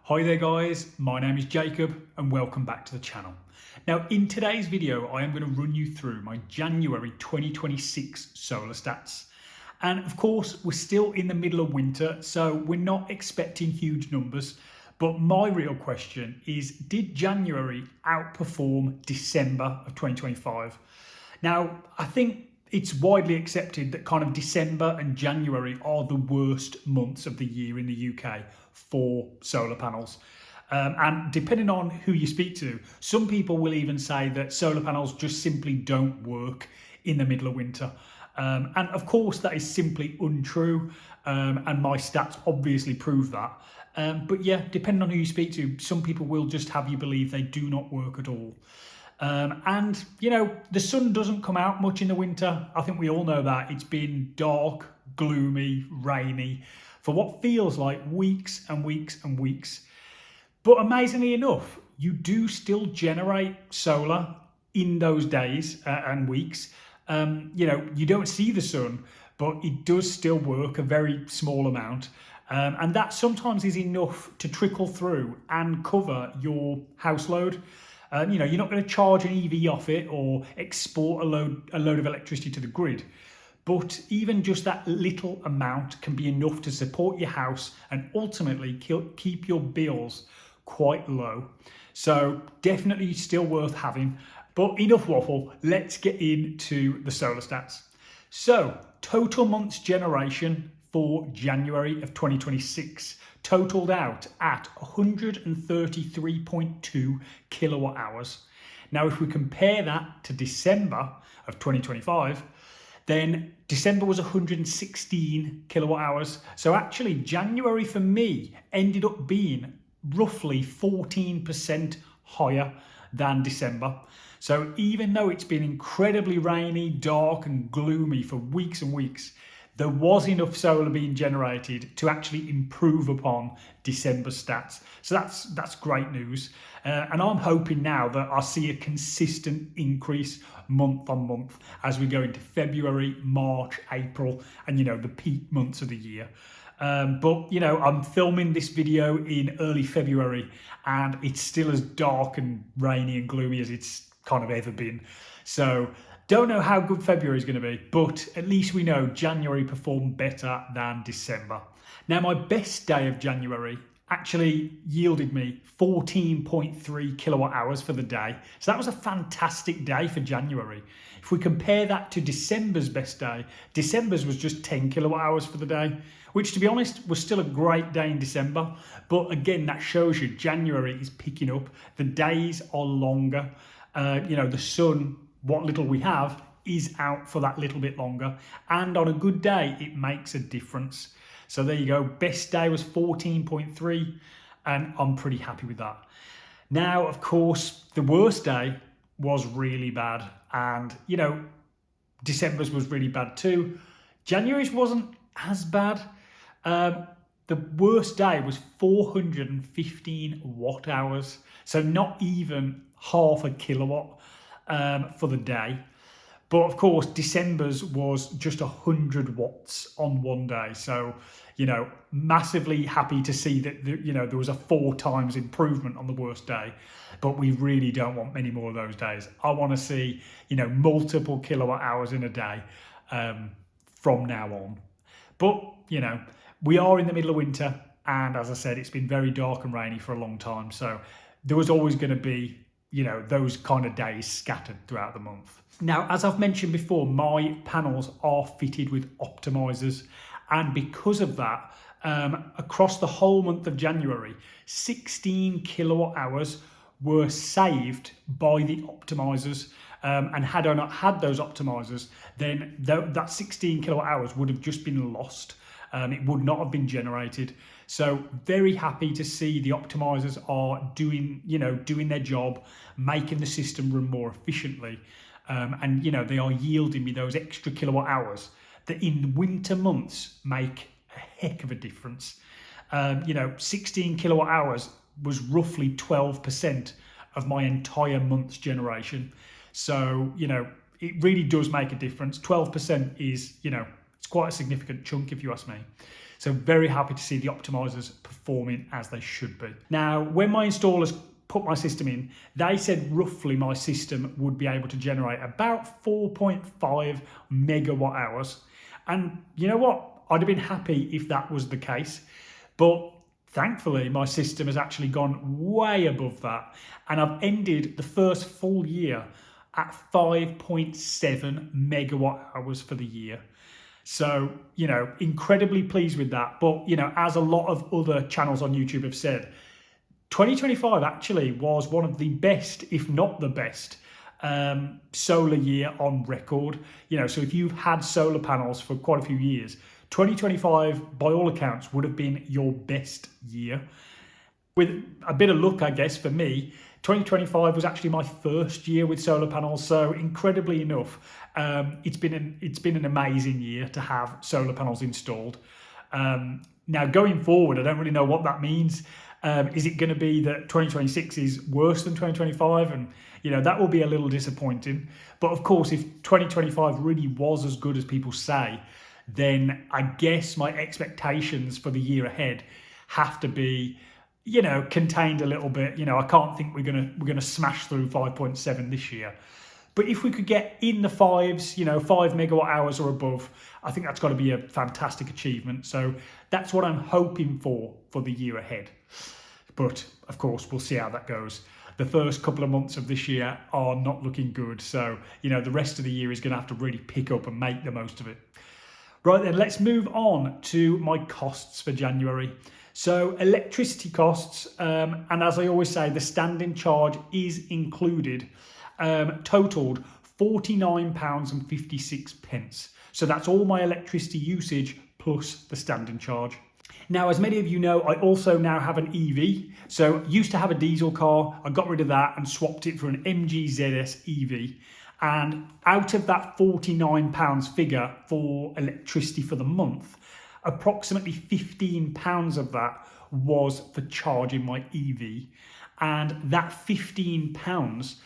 Hi there guys, my name is Jacob and welcome back to the channel. Now in today's video I am going to run you through my January 2026 solar stats. And of course we're still in the middle of winter, so we're not expecting huge numbers, but my real question is, did January outperform December of 2025? Now I think it's widely accepted that kind of December and January are the worst months of the year in the UK for solar panels. And depending on who you speak to, some people will even say that solar panels just simply don't work in the middle of winter. And of course that is simply untrue, and my stats obviously prove that. But yeah, depending on who you speak to, some people will just have you believe they do not work at all. And you know, the sun doesn't come out much in the winter. I think we all know that. It's been dark, gloomy, rainy for what feels like weeks and weeks and weeks. But amazingly enough, you do still generate solar in those days and weeks. You know, you don't see the sun, but it does still work a very small amount. And that sometimes is enough to trickle through and cover your house load. You know, you're not going to charge an EV off it or export a load of electricity to the grid. But even just that little amount can be enough to support your house and ultimately keep your bills quite low. So definitely still worth having. But enough waffle, let's get into the solar stats. So total months generation for January of 2026 totaled out at 133.2 kilowatt hours. Now, if we compare that to December of 2025, then December was 116 kilowatt hours. So actually January for me ended up being roughly 14% higher than December. So even though it's been incredibly rainy, dark and gloomy for weeks and weeks, there was enough solar being generated to actually improve upon December stats. So that's great news. And I'm hoping now that I'll see a consistent increase month on month as we go into February, March, April, and you know, the peak months of the year. But you know, I'm filming this video in early February and it's still as dark and rainy and gloomy as it's kind of ever been. So don't know how good February is going to be, but at least we know January performed better than December. Now, my best day of January actually yielded me 14.3 kilowatt hours for the day. So that was a fantastic day for January. If we compare that to December's best day, December's was just 10 kilowatt hours for the day, which to be honest was still a great day in December. But again, that shows you January is picking up. The days are longer. You know, the sun, what little we have, is out for that little bit longer, and on a good day it makes a difference. So there you go, best day was 14.3 and I'm pretty happy with that. Now of course the worst day was really bad, and you know, December's was really bad too. January's wasn't as bad. The worst day was 415 watt hours, so not even half a kilowatt for the day. But of course December's was just 100 watts on one day, so you know, massively happy to see that you know, there was a 4 times improvement on the worst day. But we really don't want many more of those days. I want to see, you know, multiple kilowatt hours in a day from now on. But you know, we are in the middle of winter, and as I said, it's been very dark and rainy for a long time, so there was always going to be, you know, those kind of days scattered throughout the month. Now, as I've mentioned before, my panels are fitted with Optimisers, and because of that, across the whole month of January, 16 kilowatt hours were saved by the Optimisers. And had I not had those Optimisers, then that 16 kilowatt hours would have just been lost. It would not have been generated. So very happy to see the Optimisers are doing their job, making the system run more efficiently. And you know, they are yielding me those extra kilowatt hours that in winter months make a heck of a difference. You know, 16 kilowatt hours was roughly 12% of my entire month's generation. So, you know, it really does make a difference. 12% is, you know, it's quite a significant chunk if you ask me. So very happy to see the Optimisers performing as they should be. Now, when my installers put my system in, they said roughly my system would be able to generate about 4.5 megawatt hours. And you know what? I'd have been happy if that was the case. But thankfully, my system has actually gone way above that. And I've ended the first full year at 5.7 megawatt hours for the year. So, incredibly pleased with that. But, as a lot of other channels on YouTube have said, 2025 actually was one of the best, if not the best, solar year on record. So if you've had solar panels for quite a few years, 2025, by all accounts, would have been your best year. With a bit of luck, I guess, for me, 2025 was actually my first year with solar panels. So incredibly enough, it's been an amazing year to have solar panels installed. Now going forward, I don't really know what that means. Is it going to be that 2026 is worse than 2025? And, that will be a little disappointing. But of course, if 2025 really was as good as people say, then I guess my expectations for the year ahead have to be, contained a little bit. I can't think we're gonna smash through 5.7 this year. But if we could get in the fives, 5 megawatt hours or above, I think that's got to be a fantastic achievement. So that's what I'm hoping for the year ahead. But of course, we'll see how that goes. The first couple of months of this year are not looking good. So, the rest of the year is going to have to really pick up and make the most of it. Right then, let's move on to my costs for January. So electricity costs, and as I always say, the standing charge is included, totaled £49.56. So that's all my electricity usage plus the standing charge. Now, as many of you know, I also now have an EV. So used to have a diesel car, I got rid of that and swapped it for an MG ZS EV. And out of that £49 figure for electricity for the month, approximately £15 of that was for charging my EV. And that £15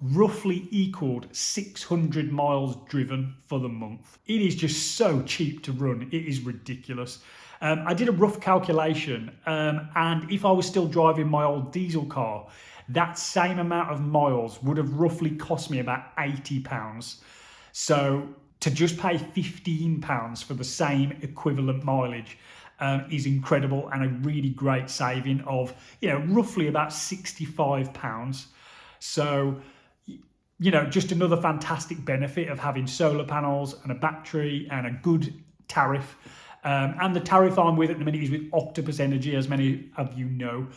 roughly equaled 600 miles driven for the month. It is just so cheap to run. It is ridiculous. I did a rough calculation, and if I was still driving my old diesel car, that same amount of miles would have roughly cost me about £80. So to just pay £15 for the same equivalent mileage is incredible, and a really great saving of, roughly about £65. So, just another fantastic benefit of having solar panels and a battery and a good tariff. And the tariff I'm with at the minute is with Octopus Energy, as many of you know.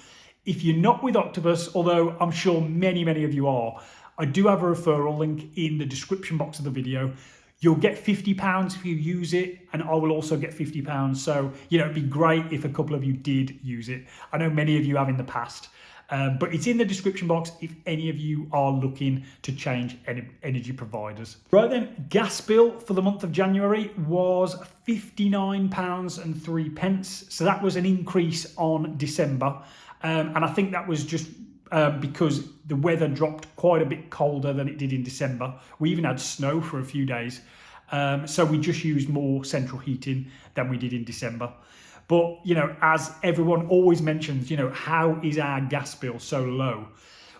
If you're not with Octopus, although I'm sure many of you are, I do have a referral link in the description box of the video. You'll get £50 if you use it, and I will also get £50. So, it'd be great if a couple of you did use it. I know many of you have in the past, but it's in the description box if any of you are looking to change energy providers. Right then, gas bill for the month of January was £59.03. So that was an increase on December. And I think that was just because the weather dropped quite a bit colder than it did in December. We even had snow for a few days. So we just used more central heating than we did in December. But, as everyone always mentions, how is our gas bill so low?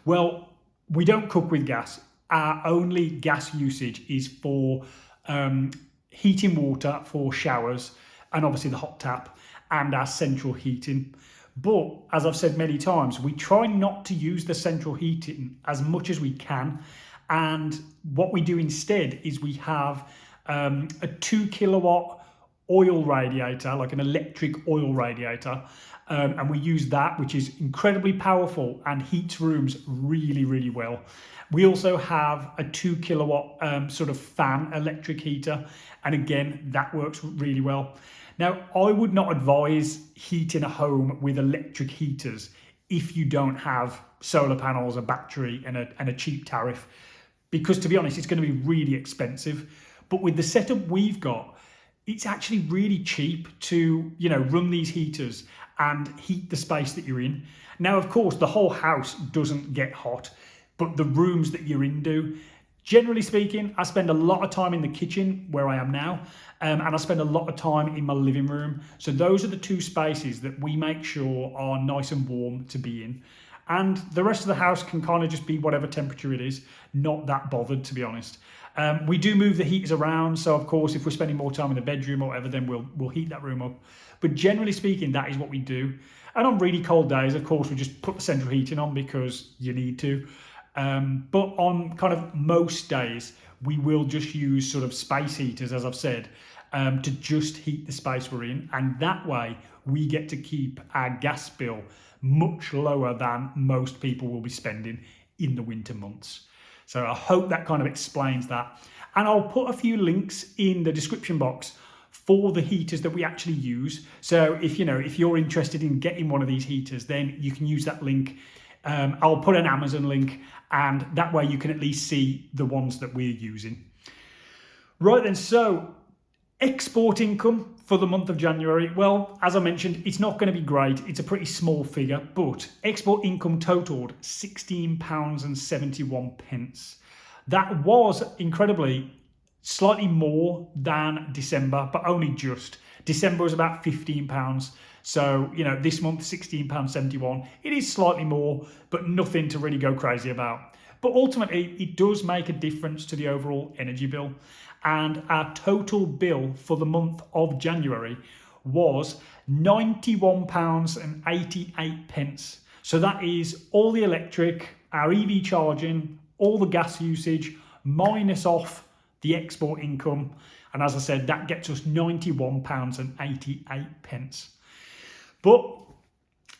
Well, we don't cook with gas. Our only gas usage is for heating water for showers, and obviously the hot tap and our central heating. But as I've said many times, we try not to use the central heating as much as we can. And what we do instead is we have a 2 kilowatt oil radiator, like an electric oil radiator. And we use that, which is incredibly powerful and heats rooms really well. We also have a 2 kilowatt sort of fan electric heater. And again, that works really well. Now, I would not advise heating a home with electric heaters if you don't have solar panels, a battery, and a cheap tariff, because to be honest, it's going to be really expensive. But with the setup we've got, it's actually really cheap to, run these heaters and heat the space that you're in. Now, of course, the whole house doesn't get hot, but the rooms that you're in do. Generally speaking, I spend a lot of time in the kitchen where I am now, and I spend a lot of time in my living room. So those are the two spaces that we make sure are nice and warm to be in. And the rest of the house can kind of just be whatever temperature it is, not that bothered, to be honest. We do move the heaters around, so of course if we're spending more time in the bedroom or whatever, then we'll heat that room up. But generally speaking, that is what we do. And on really cold days, of course, we just put the central heating on because you need to. But on kind of most days, we will just use sort of space heaters, as I've said, to just heat the space we're in. And that way we get to keep our gas bill much lower than most people will be spending in the winter months. So I hope that kind of explains that. And I'll put a few links in the description box for the heaters that we actually use. So if you're interested in getting one of these heaters, then you can use that link. I'll put an Amazon link, and that way you can at least see the ones that we're using. Right then, so export income for the month of January. Well, as I mentioned, it's not going to be great. It's a pretty small figure, but export income totaled £16.71. That was incredibly slightly more than December, but only just. December was about £15. So, this month, £16.71. It is slightly more, but nothing to really go crazy about. But ultimately, it does make a difference to the overall energy bill. And our total bill for the month of January was £91.88. So that is all the electric, our EV charging, all the gas usage, minus off the export income. And as I said, that gets us £91.88. But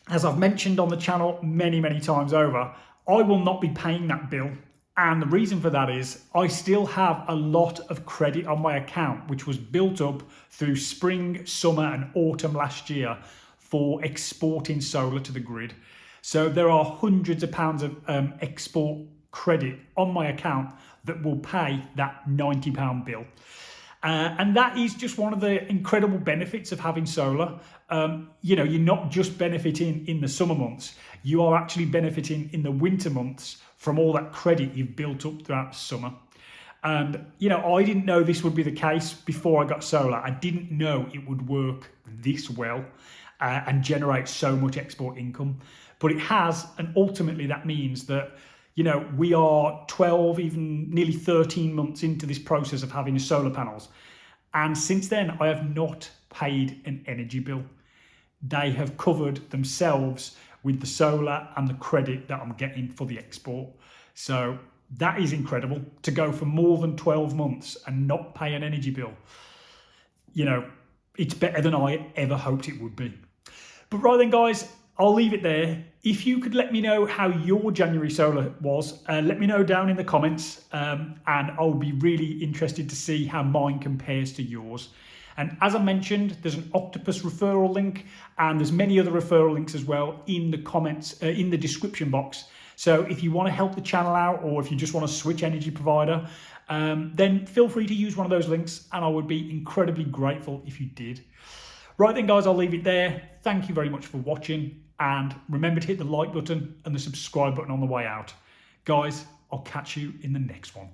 as I've mentioned on the channel many, many times over, I will not be paying that bill. And the reason for that is I still have a lot of credit on my account, which was built up through spring, summer and autumn last year for exporting solar to the grid. So there are hundreds of pounds of export credit on my account that will pay that £90 bill. And that is just one of the incredible benefits of having solar. You're not just benefiting in the summer months, you are actually benefiting in the winter months from all that credit you've built up throughout the summer. And, I didn't know this would be the case before I got solar. I didn't know it would work this well and generate so much export income. But it has, and ultimately that means that we are 12, even nearly 13 months into this process of having solar panels. And since then, I have not paid an energy bill. They have covered themselves with the solar and the credit that I'm getting for the export. So that is incredible, to go for more than 12 months and not pay an energy bill. It's better than I ever hoped it would be. But right then, guys, I'll leave it there. If you could let me know how your January solar was, let me know down in the comments, and I'll be really interested to see how mine compares to yours. And as I mentioned, there's an Octopus referral link, and there's many other referral links as well in the comments, in the description box. So if you want to help the channel out, or if you just want to switch energy provider, then feel free to use one of those links, and I would be incredibly grateful if you did. Right then, guys, I'll leave it there. Thank you very much for watching, and remember to hit the like button and the subscribe button on the way out. Guys, I'll catch you in the next one.